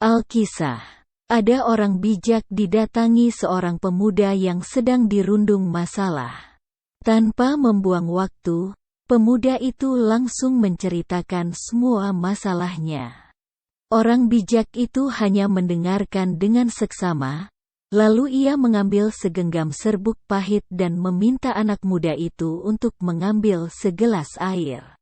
Alkisah. Ada orang bijak didatangi seorang pemuda yang sedang dirundung masalah. Tanpa membuang waktu, pemuda itu langsung menceritakan semua masalahnya. Orang bijak itu hanya mendengarkan dengan seksama, lalu ia mengambil segenggam serbuk pahit dan meminta anak muda itu untuk mengambil segelas air.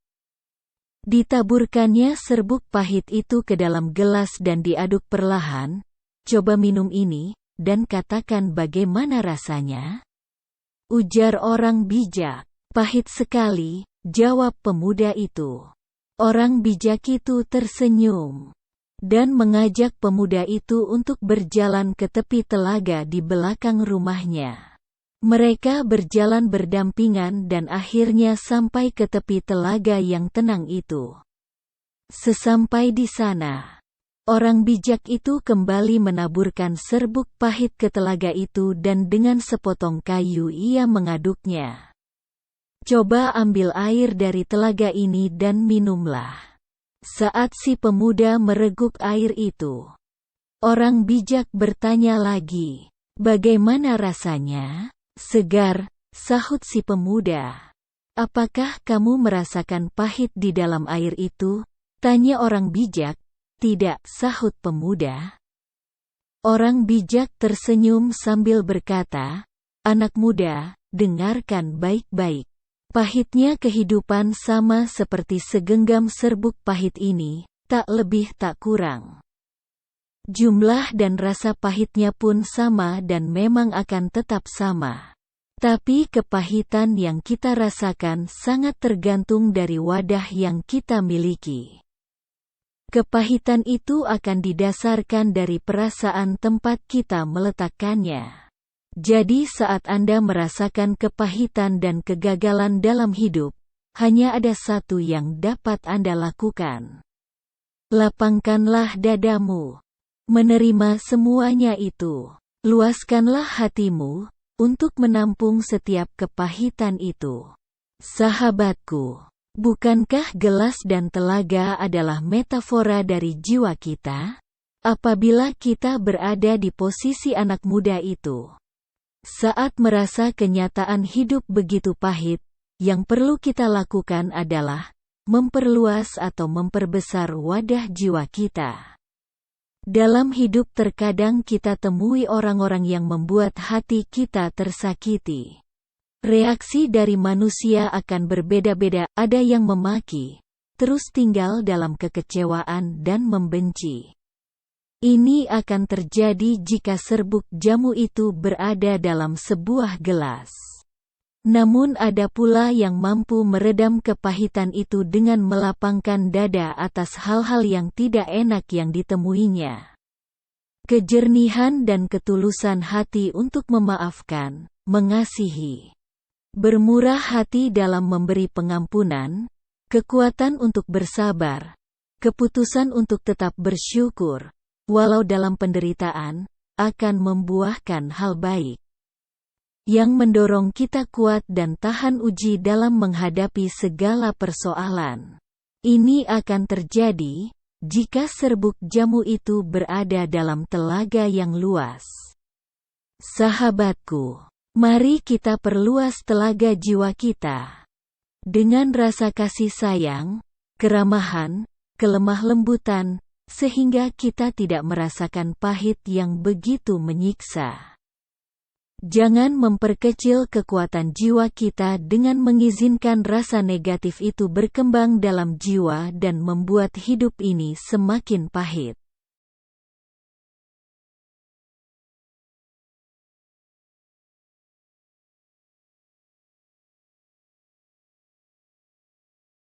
Ditaburkannya serbuk pahit itu ke dalam gelas dan diaduk perlahan. Coba minum ini, dan katakan bagaimana rasanya? Ujar orang bijak. Pahit sekali, jawab pemuda itu. Orang bijak itu tersenyum dan mengajak pemuda itu untuk berjalan ke tepi telaga di belakang rumahnya. Mereka berjalan berdampingan dan akhirnya sampai ke tepi telaga yang tenang itu. Sesampai di sana, orang bijak itu kembali menaburkan serbuk pahit ke telaga itu dan dengan sepotong kayu ia mengaduknya. Coba ambil air dari telaga ini dan minumlah. Saat si pemuda mereguk air itu, orang bijak bertanya lagi, bagaimana rasanya? Segar, sahut si pemuda. Apakah kamu merasakan pahit di dalam air itu? Tanya orang bijak. Tidak, sahut pemuda. Orang bijak tersenyum sambil berkata, anak muda, dengarkan baik-baik. Pahitnya kehidupan sama seperti segenggam serbuk pahit ini, tak lebih tak kurang. Jumlah dan rasa pahitnya pun sama dan memang akan tetap sama. Tapi kepahitan yang kita rasakan sangat tergantung dari wadah yang kita miliki. Kepahitan itu akan didasarkan dari perasaan tempat kita meletakkannya. Jadi saat Anda merasakan kepahitan dan kegagalan dalam hidup, hanya ada satu yang dapat Anda lakukan. Lapangkanlah dadamu. Menerima semuanya itu. Luaskanlah hatimu untuk menampung setiap kepahitan itu. Sahabatku, bukankah gelas dan telaga adalah metafora dari jiwa kita? Apabila kita berada di posisi anak muda itu, saat merasa kenyataan hidup begitu pahit, yang perlu kita lakukan adalah memperluas atau memperbesar wadah jiwa kita. Dalam hidup terkadang kita temui orang-orang yang membuat hati kita tersakiti. Reaksi dari manusia akan berbeda-beda, ada yang memaki, terus tinggal dalam kekecewaan dan membenci. Ini akan terjadi jika serbuk jamu itu berada dalam sebuah gelas. Namun ada pula yang mampu meredam kepahitan itu dengan melapangkan dada atas hal-hal yang tidak enak yang ditemuinya. Kejernihan dan ketulusan hati untuk memaafkan, mengasihi. Bermurah hati dalam memberi pengampunan, kekuatan untuk bersabar, keputusan untuk tetap bersyukur, walau dalam penderitaan, akan membuahkan hal baik. Yang mendorong kita kuat dan tahan uji dalam menghadapi segala persoalan. Ini akan terjadi jika serbuk jamu itu berada dalam telaga yang luas. Sahabatku, mari kita perluas telaga jiwa kita. Dengan rasa kasih sayang, keramahan, kelemah lembutan, sehingga kita tidak merasakan pahit yang begitu menyiksa. Jangan memperkecil kekuatan jiwa kita dengan mengizinkan rasa negatif itu berkembang dalam jiwa dan membuat hidup ini semakin pahit.